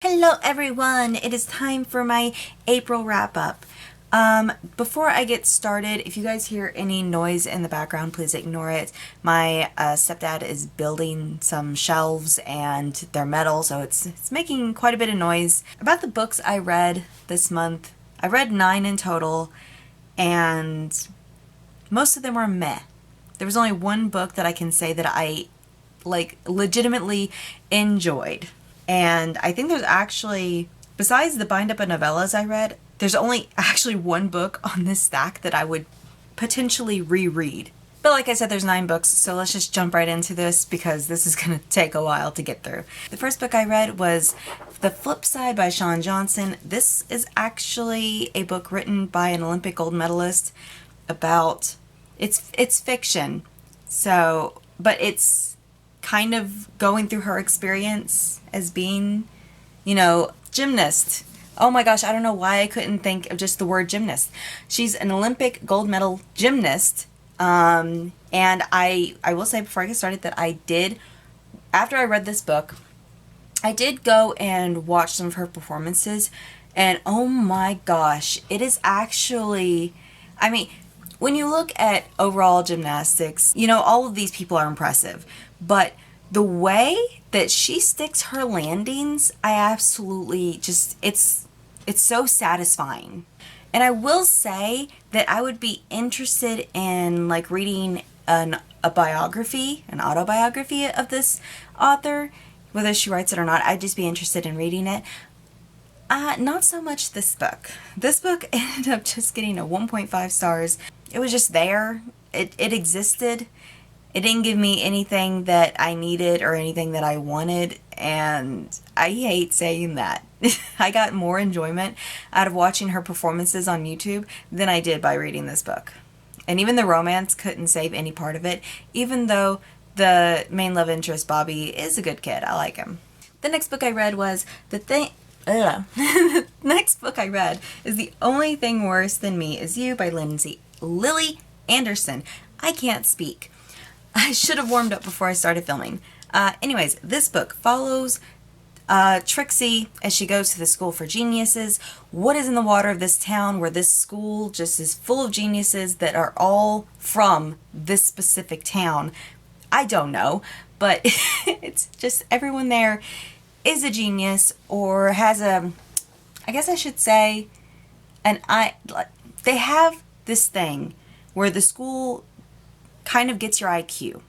Hello everyone! It is time for my April wrap-up. Before I get started, if you guys hear any noise in the background, please ignore it. My stepdad is building some shelves and they're metal, so it's making quite a bit of noise. About the books I read this month, I read 9 in total, and most of them were meh. There was only one book that I can say that I legitimately enjoyed. And I think there's actually, besides the bind up of novellas I read, there's only actually one book on this stack that I would potentially reread. But like I said, there's 9 books, so let's just jump right into this because this is going to take a while to get through. The first book I read was The Flip Side by Shawn Johnson. This is actually a book written by an Olympic gold medalist about, it's fiction, so, but it's kind of going through her experience as being, gymnast. Oh my gosh, I don't know why I couldn't think of just the word gymnast. She's an Olympic gold medal gymnast. And I will say before I get started that after I read this book, I did go and watch some of her performances, and oh my gosh, it is actually, when you look at overall gymnastics, all of these people are impressive, but the way that she sticks her landings, I absolutely just, it's so satisfying. And I will say that I would be interested in reading an autobiography of this author, whether she writes it or not. I'd just be interested in reading it. Not so much this book. This book ended up just getting a 1.5 stars. It was just there. It existed. It didn't give me anything that I needed or anything that I wanted, and I hate saying that. I got more enjoyment out of watching her performances on YouTube than I did by reading this book. And even the romance couldn't save any part of it, even though the main love interest, Bobby, is a good kid. I like him. The next book I read was The next book I read is The Only Thing Worse Than Me Is You by Lily Anderson. I can't speak. I should have warmed up before I started filming. Anyways, this book follows Trixie as she goes to the school for geniuses. What is in the water of this town where this school just is full of geniuses that are all from this specific town? I don't know, but it's just everyone there is a genius or has I guess I should say, they have this thing where the school kind of gets your IQ.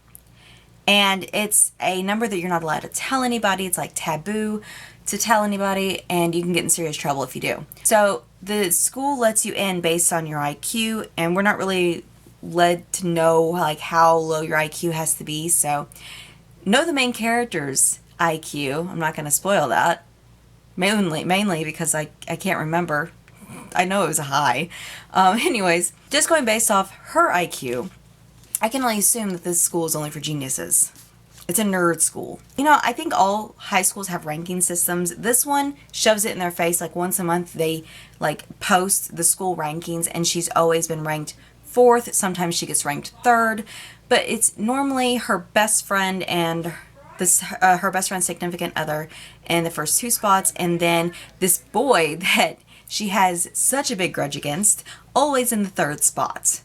And it's a number that you're not allowed to tell anybody. It's like taboo to tell anybody, and you can get in serious trouble if you do. So the school lets you in based on your IQ, and we're not really led to know how low your IQ has to be. So know the main character's IQ. I'm not going to spoil that. Mainly because I can't remember. I know it was a high. Anyways, just going based off her IQ, I can only assume that this school is only for geniuses. It's a nerd school. I think all high schools have ranking systems. This one shoves it in their face. Once a month they post the school rankings, and she's always been ranked 4th. Sometimes she gets ranked 3rd. But it's normally her best friend and her best friend's significant other in the first 2 spots, and then this boy that she has such a big grudge against, always in the 3rd spot.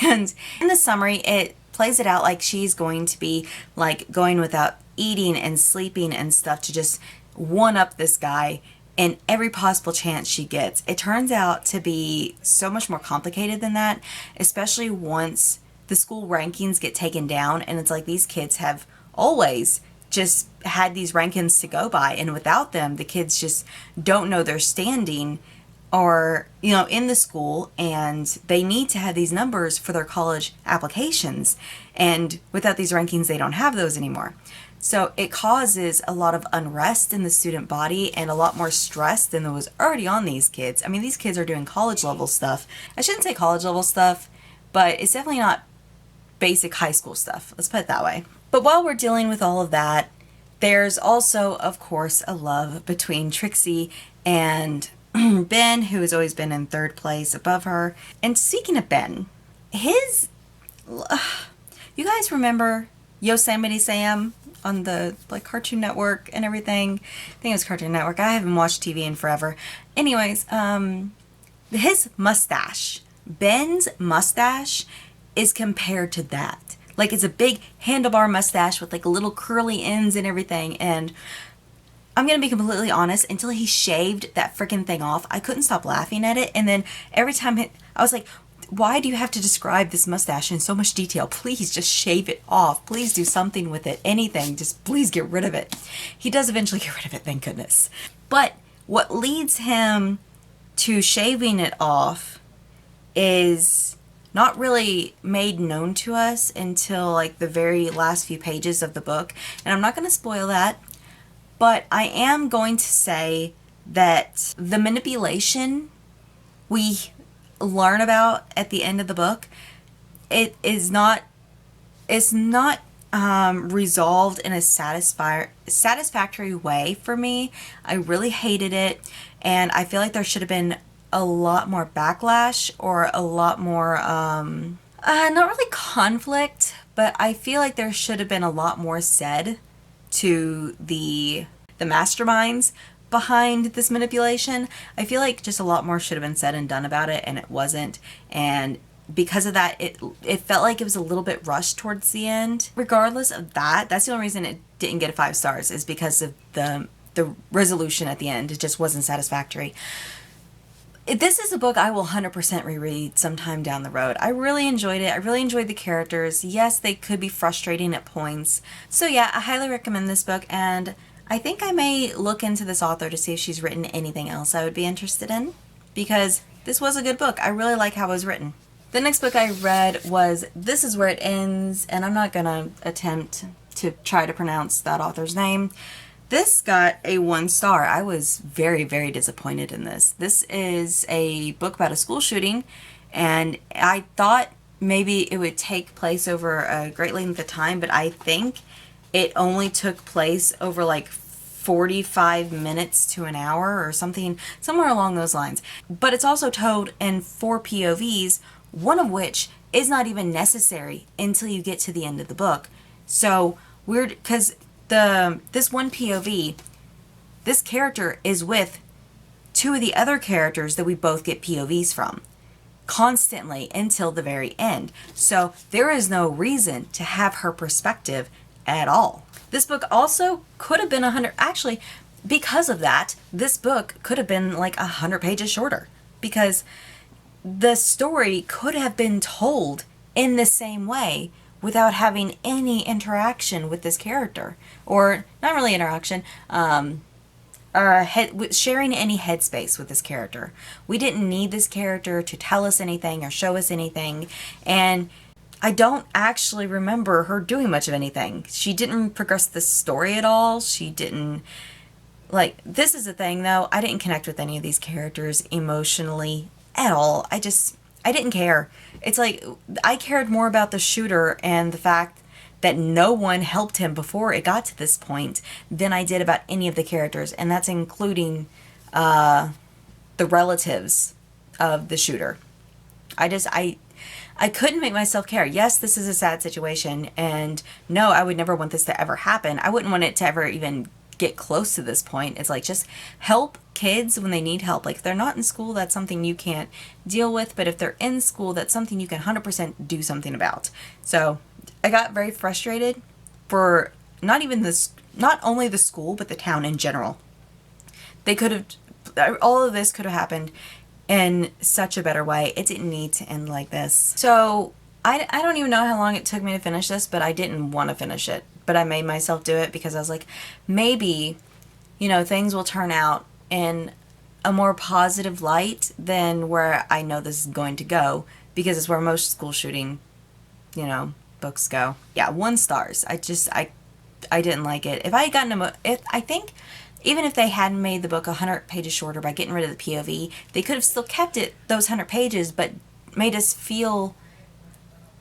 And in the summary, it plays it out like she's going to be going without eating and sleeping and stuff to just one up this guy in every possible chance she gets. It turns out to be so much more complicated than that, especially once the school rankings get taken down, and it's these kids have always just had these rankings to go by, and without them the kids just don't know their standing or in the school, and they need to have these numbers for their college applications, and without these rankings they don't have those anymore. So it causes a lot of unrest in the student body and a lot more stress than there was already on these kids. These kids are doing college level stuff. I shouldn't say college level stuff, but it's definitely not basic high school stuff. Let's put it that way. But while we're dealing with all of that, there's also, of course, a love between Trixie and Ben, who has always been in 3rd place above her. And speaking of Ben, you guys remember Yosemite Sam? on the like Cartoon Network and everything. I think it was Cartoon Network. I haven't watched TV in forever. Anyways, his mustache, Ben's mustache, is compared to that. Like, it's a big handlebar mustache with like little curly ends and everything. And I'm gonna be completely honest, until he shaved that freaking thing off, I couldn't stop laughing at it. And then every time I was like, why do you have to describe this mustache in so much detail? Please just shave it off. Please do something with it. Anything. Just please get rid of it. He does eventually get rid of it, thank goodness. But what leads him to shaving it off is not really made known to us until like the very last few pages of the book. And I'm not going to spoil that, but I am going to say that the manipulation we learn about at the end of the book, it's not resolved in a satisfactory way for me. I really hated it, and I feel like there should have been a lot more backlash or a lot more not really conflict, but I feel like there should have been a lot more said to the masterminds behind this manipulation. I feel like just a lot more should have been said and done about it, and it wasn't. And because of that, it felt like it was a little bit rushed towards the end. Regardless of that, that's the only reason it didn't get a 5 stars, is because of the resolution at the end. It just wasn't satisfactory. This is a book I will 100% reread sometime down the road. I really enjoyed it. I really enjoyed the characters. Yes, they could be frustrating at points. So yeah, I highly recommend this book, and I think I may look into this author to see if she's written anything else I would be interested in, because this was a good book. I really like how it was written. The next book I read was This Is Where It Ends, and I'm not going to attempt to try to pronounce that author's name. This got a 1 star. I was very, very disappointed in this. This is a book about a school shooting, and I thought maybe it would take place over a great length of time, but I think it only took place over like 45 minutes to an hour or something, somewhere along those lines. But it's also told in 4 POVs, one of which is not even necessary until you get to the end of the book. So weird, because this one POV, this character is with 2 of the other characters that we both get POVs from constantly until the very end. So there is no reason to have her perspective at all. This book also could have been 100, actually, because of that, this book could have been like 100 pages shorter, because the story could have been told in the same way without having any interaction with this character, or not really interaction, sharing any headspace with this character. We didn't need this character to tell us anything or show us anything, and I don't actually remember her doing much of anything. She didn't progress the story at all. She didn't, like, this is the thing though, I didn't connect with any of these characters emotionally at all. I didn't care. It's like, I cared more about the shooter and the fact that no one helped him before it got to this point than I did about any of the characters, and that's including the relatives of the shooter. I couldn't make myself care. Yes, this is a sad situation, and no, I would never want this to ever happen. I wouldn't want it to ever even get close to this point. It's like, just help kids when they need help. Like, if they're not in school, that's something you can't deal with, but if they're in school, that's something you can 100% do something about. So I got very frustrated for not only the school, but the town in general. They could have, all of this could have happened in such a better way. It didn't need to end like this. So I don't even know how long it took me to finish this, but I didn't want to finish it. But I made myself do it because I was like, maybe, things will turn out in a more positive light than where I know this is going to go, because it's where most school shooting, books go. Yeah, 1 stars. I didn't like it. If I had gotten I think even if they hadn't made the book 100 pages shorter by getting rid of the POV, they could have still kept it those 100 pages, but made us feel,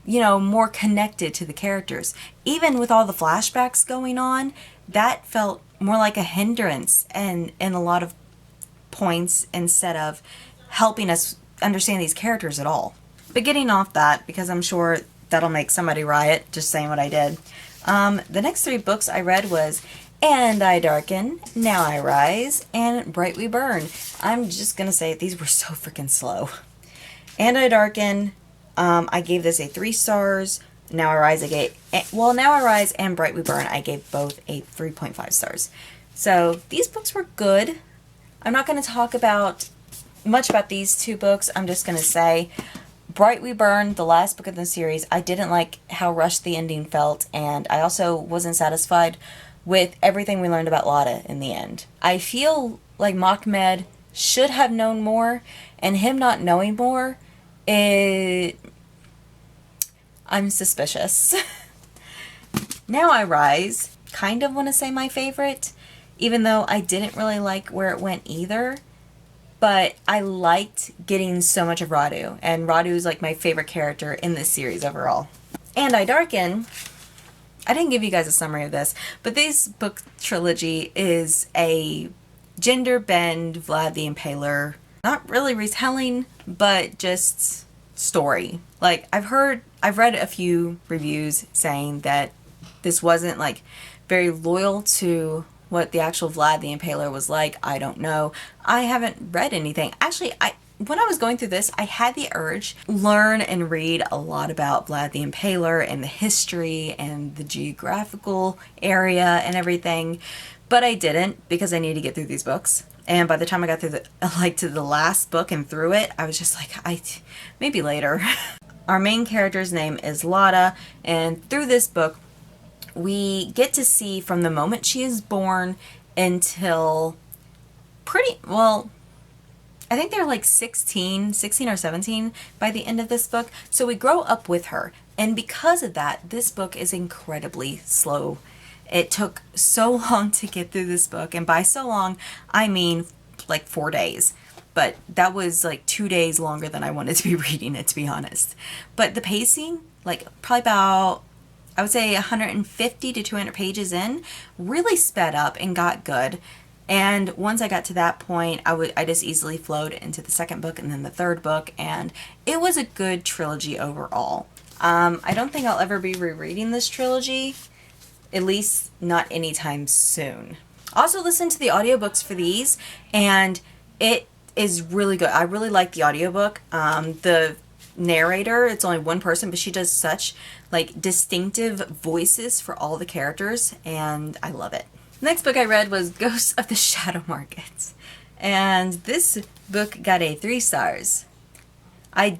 more connected to the characters. Even with all the flashbacks going on, that felt more like a hindrance and in a lot of points, instead of helping us understand these characters at all. But getting off that, because I'm sure that'll make somebody riot just saying what I did. The next 3 books I read was And I Darken, Now I Rise, and Bright We Burn. I'm just gonna say these were so freaking slow. And I Darken, I gave this a 3 stars. Now I Rise, Now I Rise and Bright We Burn, I gave both a 3.5 stars. So these books were good. I'm not going to talk much about these 2 books. I'm just going to say Bright We Burn, the last book of the series, I didn't like how rushed the ending felt, and I also wasn't satisfied with everything we learned about Lotta in the end. I feel like Mahmed should have known more, and him not knowing more, I'm suspicious. Now I Rise, kind of want to say my favorite, even though I didn't really like where it went either. But I liked getting so much of Radu, and Radu is like my favorite character in this series overall. And I Darken, I didn't give you guys a summary of this, but this book trilogy is a gender bend Vlad the Impaler, not really retelling, but just story. Like I've read a few reviews saying that this wasn't like very loyal to what the actual Vlad the Impaler was like. I don't know. I haven't read anything. Actually, when I was going through this, I had the urge to learn and read a lot about Vlad the Impaler and the history and the geographical area and everything, but I didn't because I needed to get through these books. And by the time I got through to the last book and through it, I was just like, maybe later. Our main character's name is Lotta, and through this book, we get to see from the moment she is born until I think they're like 16 or 17 by the end of this book. So we grow up with her. And because of that, this book is incredibly slow. It took so long to get through this book. And by so long, I mean like 4 days. But that was like 2 days longer than I wanted to be reading it, to be honest. But the pacing, like probably about, I would say 150 to 200 pages in, really sped up and got good. And once I got to that point, I just easily flowed into the second book and then the third book, and it was a good trilogy overall. I don't think I'll ever be rereading this trilogy, at least not anytime soon. Also listened to the audiobooks for these, and it is really good. I really like the audiobook. The narrator, it's only one person, but she does such like distinctive voices for all the characters, and I love it. Next book I read was Ghosts of the Shadow Market, and this book got a 3 stars. I'm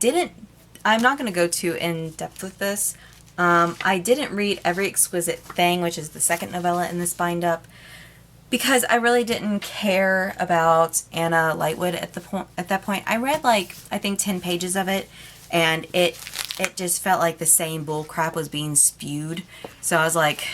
not going to go too in depth with this. I didn't read Every Exquisite Thing, which is the second novella in this bind up, because I really didn't care about Anna Lightwood at that point. I read like, I think 10 pages of it, and it just felt like the same bull crap was being spewed. So I was like,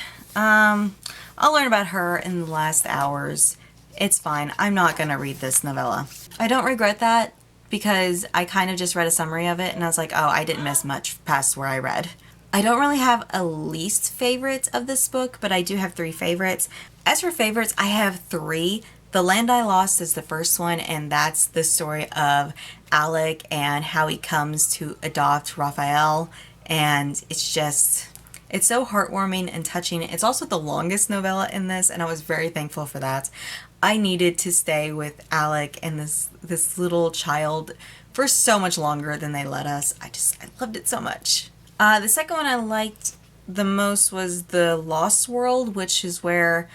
I'll learn about her in the last hours. It's fine. I'm not going to read this novella. I don't regret that because I kind of just read a summary of it and I was like, oh, I didn't miss much past where I read. I don't really have a least favorite of this book, but I do have 3 favorites. As for favorites, I have 3. The Land I Lost is the first one, and that's the story of Alec and how he comes to adopt Raphael, and it's so heartwarming and touching. It's also the longest novella in this, and I was very thankful for that. I needed to stay with Alec and this little child for so much longer than they let us. I loved it so much. The second one I liked the most was The Lost World, which is where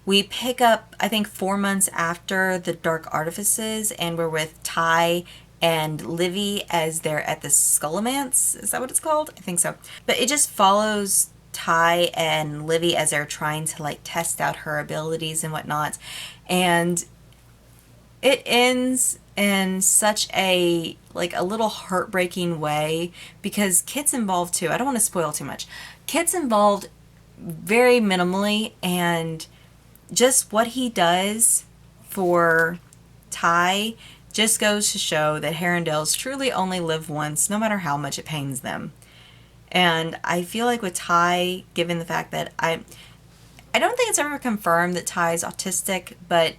we pick up, I think, 4 months after the Dark Artifices, and we're with Ty and Livy as they're at the Skullomance. Is that what it's called? I think so. But it just follows Ty and Livy as they're trying to like test out her abilities and whatnot. And it ends in such a little heartbreaking way because Kit's involved too. I don't want to spoil too much. Kit's involved very minimally, and just what he does for Ty just goes to show that Herondales truly only live once, no matter how much it pains them. And I feel like with Ty, given the fact that I don't think it's ever confirmed that Ty is autistic, but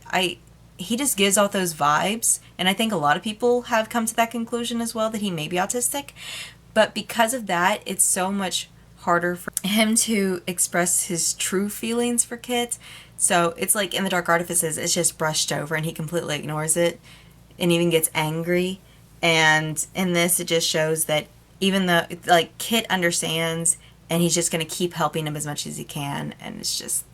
he just gives off those vibes, and I think a lot of people have come to that conclusion as well, that he may be autistic. But because of that, it's so much harder for him to express his true feelings for Kit. So it's like in The Dark Artifices, it's just brushed over and he completely ignores it and even gets angry. And in this, it just shows that even though, like, Kit understands and he's just going to keep helping him as much as he can. And it's just,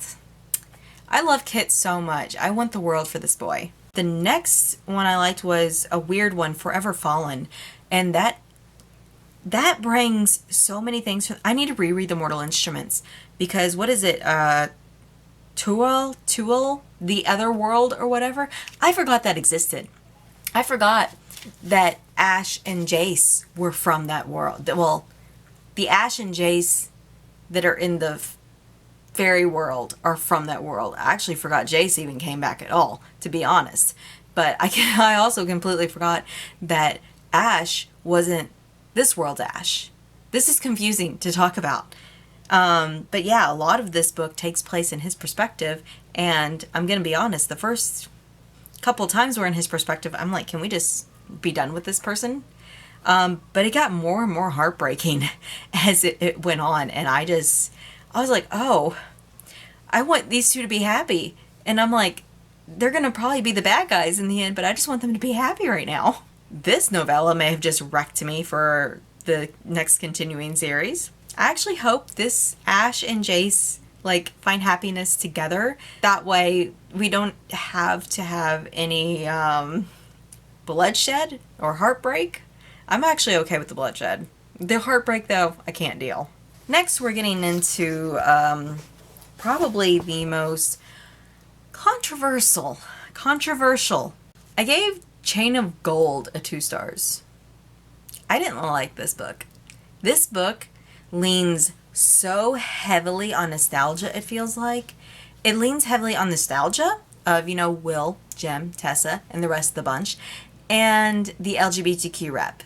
I love Kit so much. I want the world for this boy. The next one I liked was a weird one, Forever Fallen. And that brings so many things. I need to reread The Mortal Instruments, because what is it? Tual, the other world or whatever. I forgot that existed. I forgot that Ash and Jace were from that world. Well, the Ash and Jace that are in the fairy world are from that world. I actually forgot Jace even came back at all, to be honest. But I also completely forgot that Ash wasn't this world's Ash. This is confusing to talk about. But yeah, a lot of this book takes place in his perspective, and I'm gonna be honest, the first couple times we're in his perspective, I'm like, can we just be done with this person? But it got more and more heartbreaking as it went on, and I was like, oh, I want these two to be happy. And I'm like, they're gonna probably be the bad guys in the end, but I just want them to be happy right now. This novella may have just wrecked me for the next continuing series. I actually hope this Ash and Jace like find happiness together. That way we don't have to have any bloodshed or heartbreak. I'm actually okay with the bloodshed. The heartbreak though, I can't deal. Next we're getting into probably the most controversial. I gave Chain of Gold a 2 stars. I didn't like this book. This book leans so heavily on nostalgia, it feels like. It leans heavily on nostalgia of, you know, Will, Jem, Tessa, and the rest of the bunch, and the LGBTQ rep.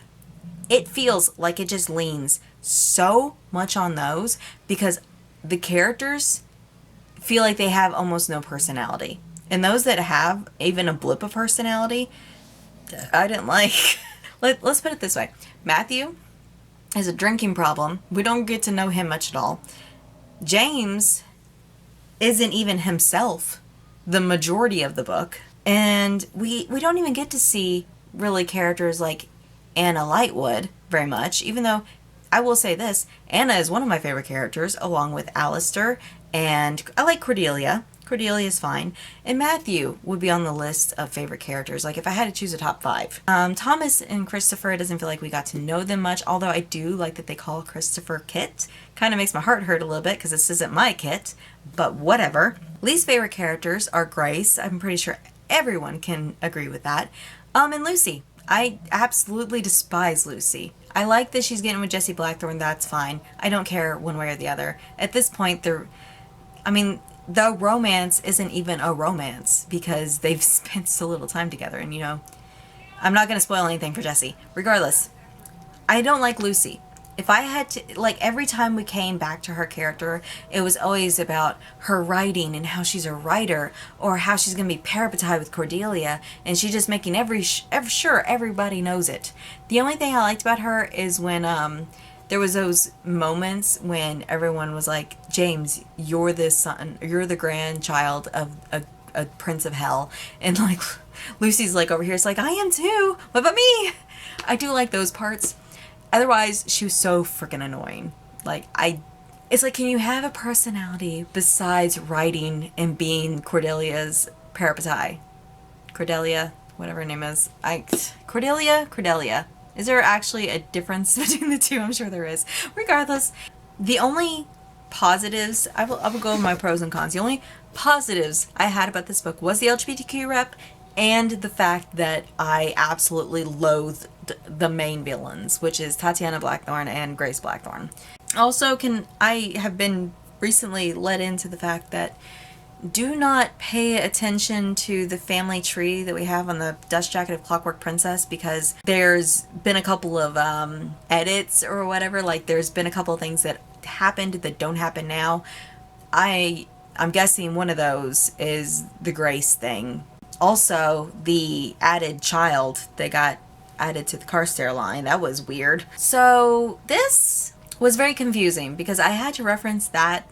It feels like it just leans so much on those because the characters feel like they have almost no personality. And those that have even a blip of personality, I didn't like. Let's put it this way. Matthew has a drinking problem. We don't get to know him much at all. James isn't even himself the majority of the book. And we don't even get to see really characters like Anna Lightwood very much, even though I will say this, Anna is one of my favorite characters along with Alistair, and I like Cordelia. Cordelia is fine. And Matthew would be on the list of favorite characters, like if I had to choose a top 5. Thomas and Christopher, it doesn't feel like we got to know them much, although I do like that they call Christopher Kit. Kind of makes my heart hurt a little bit because this isn't my Kit, but whatever. Least favorite characters are Grace. I'm pretty sure everyone can agree with that. And Lucy. I absolutely despise Lucy. I like that she's getting with Jesse Blackthorne, that's fine. I don't care one way or the other. At this point, the romance isn't even a romance because they've spent so little time together, and you know, I'm not going to spoil anything for Jesse. Regardless, I don't like Lucy. If I had to, like, every time we came back to her character, it was always about her writing and how she's a writer, or how she's going to be parapetized with Cordelia, and she's just making sure everybody knows it. The only thing I liked about her is when there was those moments when everyone was like, James, you're the grandchild of a prince of hell, and like Lucy's like over here, it's like, I am too, what about me? I do like those parts. Otherwise, she was so freaking annoying. It's like, can you have a personality besides writing and being Cordelia's parapetite? Cordelia, whatever her name is. Cordelia. Is there actually a difference between the two? I'm sure there is. Regardless, the only positives, I will go over my pros and cons. The only positives I had about this book was the LGBTQ rep and the fact that I absolutely loathed the main villains, which is Tatiana Blackthorne and Grace Blackthorne. Also, I have been recently led into the fact that do not pay attention to the family tree that we have on the Dust Jacket of Clockwork Princess, because there's been a couple of edits or whatever. Like, there's been a couple of things that happened that don't happen now. I'm guessing one of those is the Grace thing. Also, the added child that got added to the Carstairs line. That was weird. So this was very confusing because I had to reference that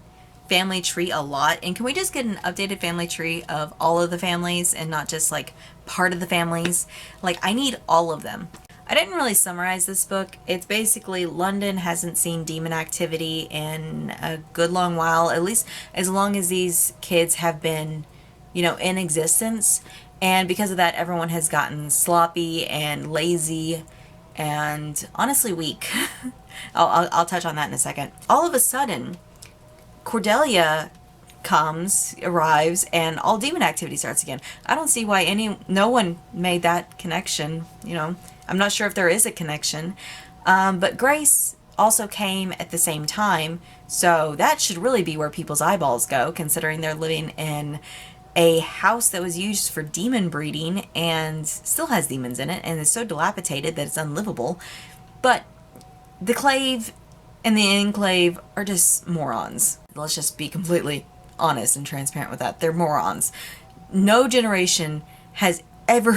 family tree a lot. And can we just get an updated family tree of all of the families and not just like part of the families? Like, I need all of them. I didn't really summarize this book. It's basically London hasn't seen demon activity in a good long while, at least as long as these kids have been, you know, in existence. And because of that, everyone has gotten sloppy and lazy and honestly weak. I'll touch on that in a second. All of a sudden, Cordelia arrives, and all demon activity starts again. I don't see why no one made that connection, you know. I'm not sure if there is a connection. But Grace also came at the same time, so that should really be where people's eyeballs go, considering they're living in a house that was used for demon breeding and still has demons in it and is so dilapidated that it's unlivable. But the Clave and the Enclave are just morons. Let's just be completely honest and transparent with that. They're morons. No generation has ever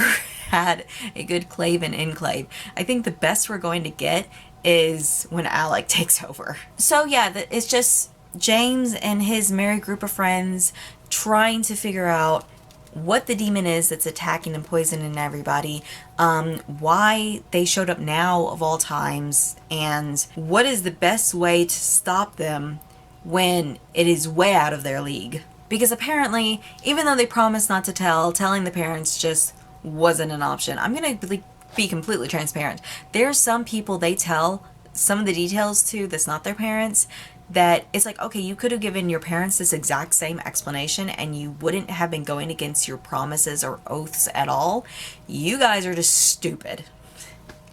had a good Clave and Enclave. I think the best we're going to get is when Alec takes over. So yeah, it's just James and his merry group of friends trying to figure out what the demon is that's attacking and poisoning everybody, why they showed up now of all times, and what is the best way to stop them when it is way out of their league. Because apparently, even though they promised not to tell, telling the parents just wasn't an option. I'm gonna be completely transparent. There's some people they tell some of the details to that's not their parents, that it's like, okay, you could have given your parents this exact same explanation and you wouldn't have been going against your promises or oaths at all. You guys are just stupid.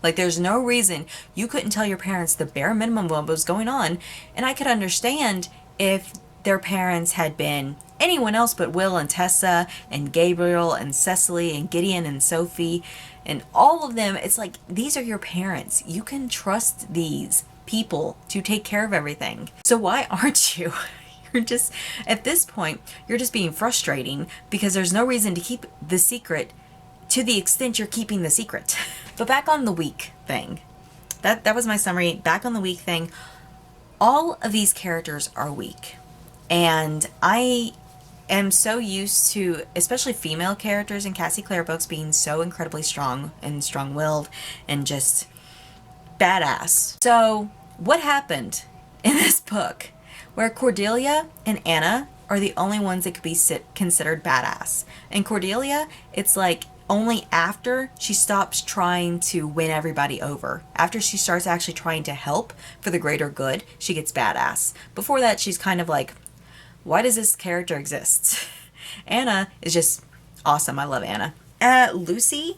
Like, there's no reason you couldn't tell your parents the bare minimum of what was going on. And I could understand if their parents had been anyone else but Will and Tessa and Gabriel and Cecily and Gideon and Sophie and all of them. It's like, these are your parents. You can trust these people to take care of everything. So why aren't you? You're just, at this point, you're just being frustrating because there's no reason to keep the secret to the extent you're keeping the secret. But back on the weak thing. That was my summary. Back on the weak thing. All of these characters are weak. And I am so used to, especially female characters in Cassie Clare books, being so incredibly strong and strong-willed and just badass. So what happened in this book where Cordelia and Anna are the only ones that could be considered badass? And Cordelia, it's like only after she stops trying to win everybody over, after she starts actually trying to help for the greater good, she gets badass. Before that, she's kind of like, why does this character exist? Anna is just awesome. I love Anna. Lucy,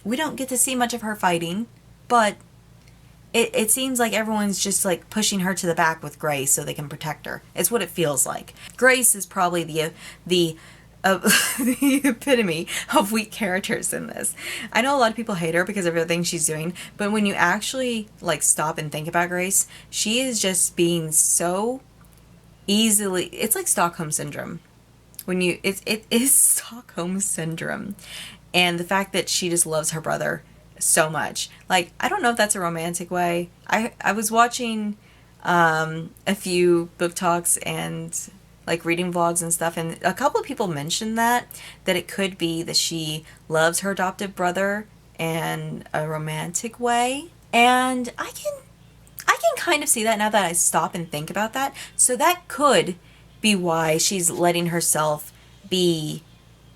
we don't get to see much of her fighting, but it seems like everyone's just like pushing her to the back with Grace so they can protect her. It's what it feels like. Grace is probably the epitome of weak characters in this. I know a lot of people hate her because of everything she's doing, but when you actually like stop and think about Grace, she is just being so easily, it's like Stockholm syndrome. It is Stockholm syndrome. And the fact that she just loves her brother so much. Like, I don't know if that's a romantic way. I was watching a few book talks and like reading vlogs and stuff, and a couple of people mentioned that it could be that she loves her adoptive brother in a romantic way. And I can kind of see that now that I stop and think about that. So that could be why she's letting herself be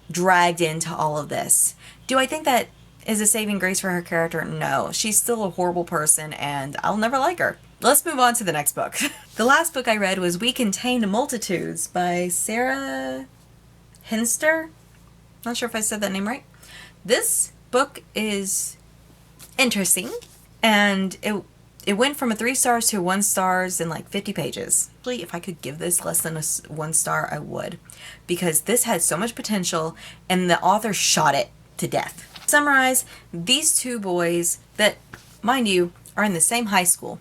dragged into all of this. Do I think that is a saving grace for her character? No. She's still a horrible person and I'll never like her. Let's move on to the next book. The last book I read was We Contain Multitudes by Sarah Hinster. Not sure if I said that name right. This book is interesting, and it went from a 3 stars to 1 stars in like 50 pages. Actually, if I could give this less than a 1 star, I would, because this had so much potential and the author shot it to death. To summarize, these two boys that, mind you, are in the same high school,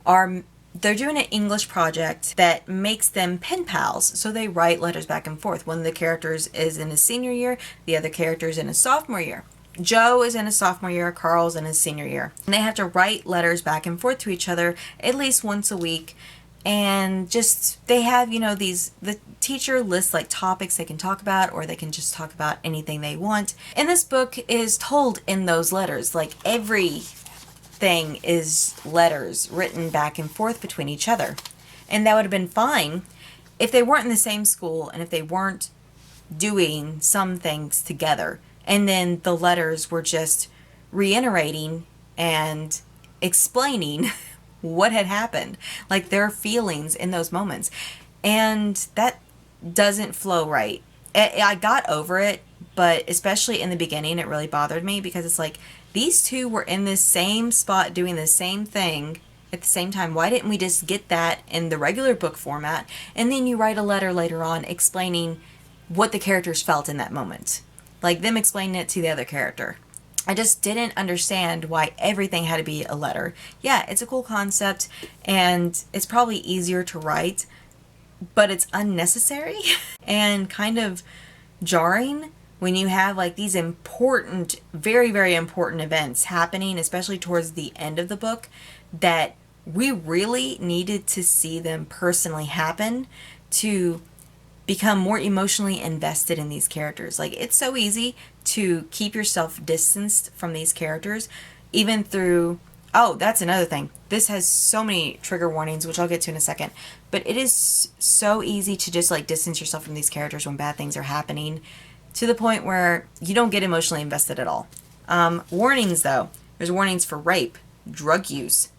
they're doing an English project that makes them pen pals, so they write letters back and forth. One of the characters is in his senior year, the other character is in his sophomore year. Joe is in his sophomore year, Carl's in his senior year. And they have to write letters back and forth to each other at least once a week. And just, they have, you know, the teacher lists like topics they can talk about, or they can just talk about anything they want. And this book is told in those letters. Like, everything is letters written back and forth between each other. And that would have been fine if they weren't in the same school and if they weren't doing some things together. And then the letters were just reiterating and explaining what had happened, like their feelings in those moments. And that doesn't flow right. I got over it, but especially in the beginning, it really bothered me because it's like, these two were in this same spot doing the same thing at the same time. Why didn't we just get that in the regular book format? And then you write a letter later on explaining what the characters felt in that moment. Like them explaining it to the other character. I just didn't understand why everything had to be a letter. Yeah, it's a cool concept, and it's probably easier to write, but it's unnecessary and kind of jarring when you have like these important, very, very important events happening, especially towards the end of the book, that we really needed to see them personally happen to become more emotionally invested in these characters. Like, it's so easy to keep yourself distanced from these characters, even through, oh, that's another thing. This has so many trigger warnings, which I'll get to in a second, but it is so easy to just like distance yourself from these characters when bad things are happening, to the point where you don't get emotionally invested at all. Warnings though. There's warnings for rape, drug use,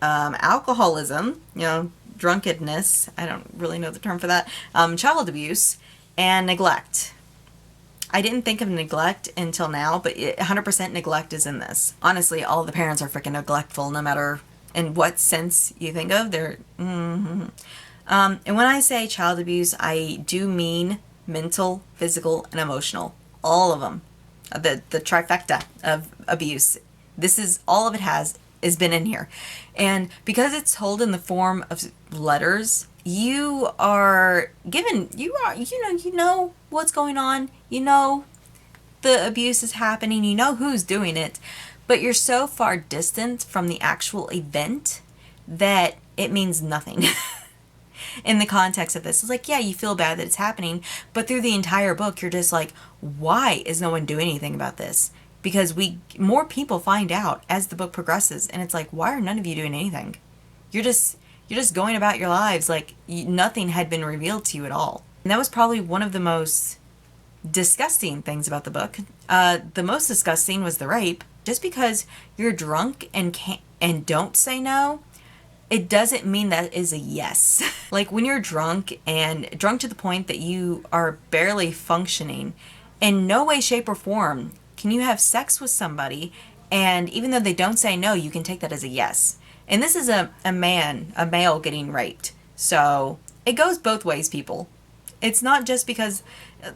alcoholism, you know, drunkenness, I don't really know the term for that, child abuse, and neglect. I didn't think of neglect until now, but 100% neglect is in this. Honestly, all the parents are freaking neglectful, no matter in what sense you think of. They're, and when I say child abuse, I do mean mental, physical, and emotional. All of them. The trifecta of abuse. This is, all of it has been in here. And because it's told in the form of letters, you are given, you know what's going on, you know the abuse is happening, you know who's doing it, but you're so far distant from the actual event that it means nothing. In the context of this, it's like, yeah, you feel bad that it's happening, but through the entire book, you're just like, why is no one doing anything about this? Because more people find out as the book progresses, and it's like, why are none of you doing anything? You're just going about your lives like nothing had been revealed to you at all. And that was probably one of the most disgusting things about the book. The most disgusting was the rape. Just because you're drunk and don't say no, it doesn't mean that is a yes. Like, when you're drunk to the point that you are barely functioning, in no way, shape, or form can you have sex with somebody, and even though they don't say no, you can take that as a yes. And this is a male getting raped. So it goes both ways, people. It's not just because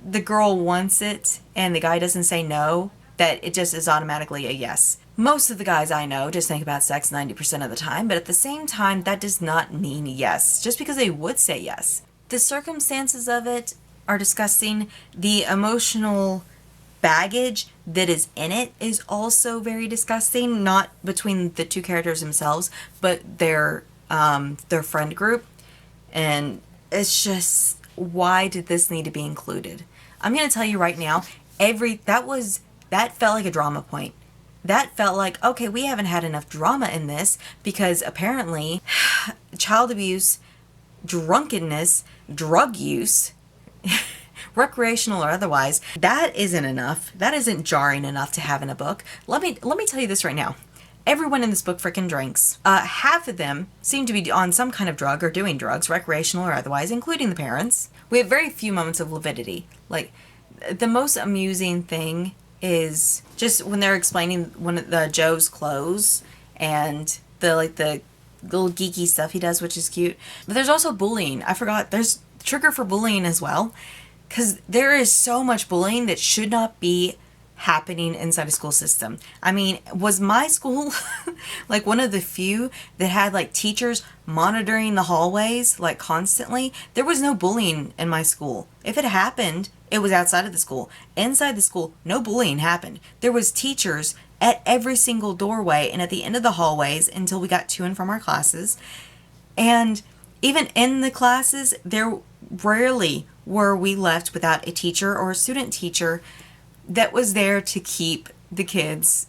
the girl wants it and the guy doesn't say no that it just is automatically a yes. Most of the guys I know just think about sex 90% of the time, but at the same time, that does not mean yes, just because they would say yes. The circumstances of it are disgusting. The emotional baggage that is in it is also very disgusting, not between the two characters themselves, but their friend group. And it's just, why did this need to be included? I'm going to tell you right now, that felt like a drama point. That felt like, okay, we haven't had enough drama in this, because apparently child abuse, drunkenness, drug use, recreational or otherwise, that isn't enough. That isn't jarring enough to have in a book. Let me tell you this right now. Everyone in this book frickin' drinks. Half of them seem to be on some kind of drug or doing drugs, recreational or otherwise, including the parents. We have very few moments of lividity. Like, the most amusing thing is just when they're explaining one of the Joe's clothes and the little geeky stuff he does, which is cute. But there's also bullying. I forgot. There's trigger for bullying as well. Because there is so much bullying that should not be happening inside a school system. I mean, was my school like one of the few that had like teachers monitoring the hallways like constantly? There was no bullying in my school. If it happened, it was outside of the school. Inside the school, no bullying happened. There was teachers at every single doorway and at the end of the hallways until we got to and from our classes. And even in the classes, there rarely were we left without a teacher or a student teacher that was there to keep the kids,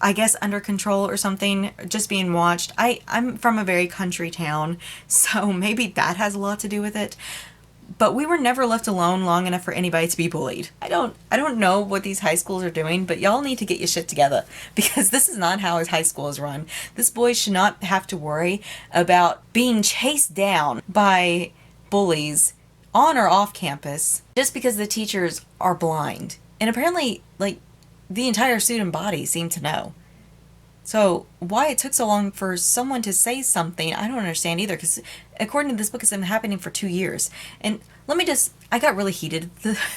I guess, under control or something, just being watched. I'm from a very country town, so maybe that has a lot to do with it. But we were never left alone long enough for anybody to be bullied. I don't know what these high schools are doing, but y'all need to get your shit together, because this is not how high school is run. This boy should not have to worry about being chased down by bullies on or off campus just because the teachers are blind. And apparently, like, the entire student body seemed to know. So why it took so long for someone to say something, I don't understand either, because according to this book, it's been happening for 2 years. And I got really heated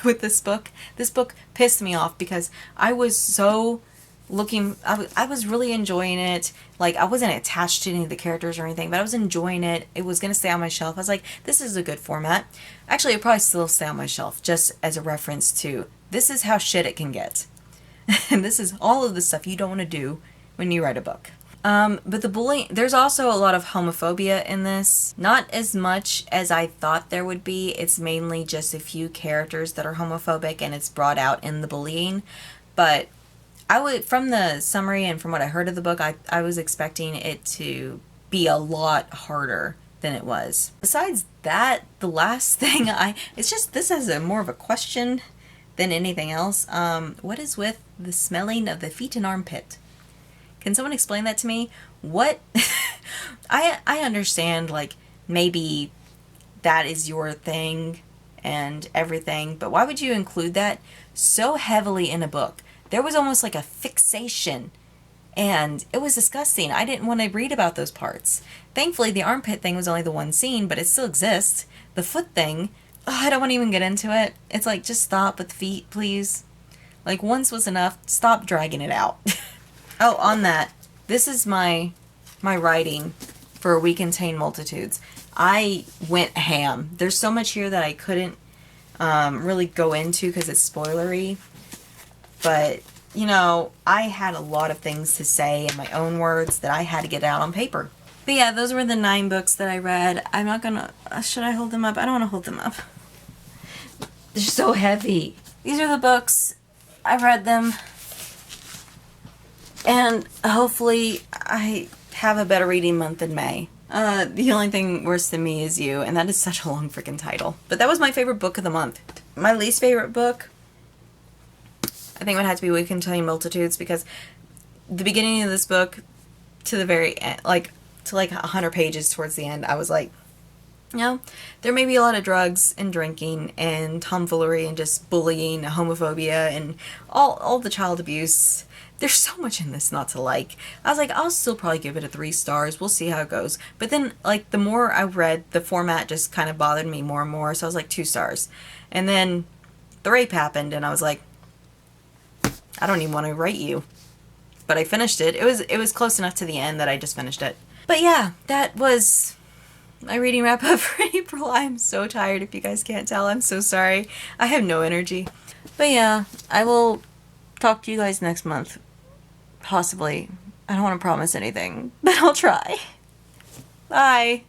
with this book. This book pissed me off because I was so I was really enjoying it. Like, I wasn't attached to any of the characters or anything, but I was enjoying it. It was going to stay on my shelf. I was like, this is a good format. Actually, it'll probably still stay on my shelf, just as a reference to, this is how shit it can get. And this is all of the stuff you don't want to do when you write a book. But the bullying, there's also a lot of homophobia in this. Not as much as I thought there would be. It's mainly just a few characters that are homophobic, and it's brought out in the bullying. But from the summary and from what I heard of the book, I was expecting it to be a lot harder than it was. Besides that, the last thing it's just, this is more of a question than anything else. What is with the smelling of the feet and armpit? Can someone explain that to me? What? I understand, like, maybe that is your thing and everything, but why would you include that so heavily in a book? There was almost like a fixation, and it was disgusting. I didn't want to read about those parts. Thankfully, the armpit thing was only the one scene, but it still exists. The foot thing, I don't want to even get into it. It's like, just stop with feet, please. Like, once was enough. Stop dragging it out. Oh, on that, this is my writing for We Contain Multitudes. I went ham. There's so much here that I couldn't really go into because it's spoilery. But, you know, I had a lot of things to say in my own words that I had to get out on paper. But yeah, those were the 9 books that I read. I'm not gonna... should I hold them up? I don't want to hold them up. They're so heavy. These are the books. I've read them. And hopefully I have a better reading month in May. The only thing worse than me is you, and that is such a long freaking title. But that was my favorite book of the month. My least favorite book, I think, would have to be We Contain Multitudes, because the beginning of this book to the very end, like, to like 100 pages towards the end, I was like, you know, there may be a lot of drugs and drinking and tomfoolery and just bullying, homophobia, and all the child abuse. There's so much in this not to like. I was like, I'll still probably give it a 3 stars. We'll see how it goes. But then, like, the more I read, the format just kind of bothered me more and more. So I was like, 2 stars. And then the rape happened, and I was like, I don't even want to rate you. But I finished it. It was close enough to the end that I just finished it. But yeah, that was my reading wrap up for April. I'm so tired, if you guys can't tell. I'm so sorry. I have no energy. But yeah, I will talk to you guys next month. Possibly. I don't want to promise anything, but I'll try. Bye.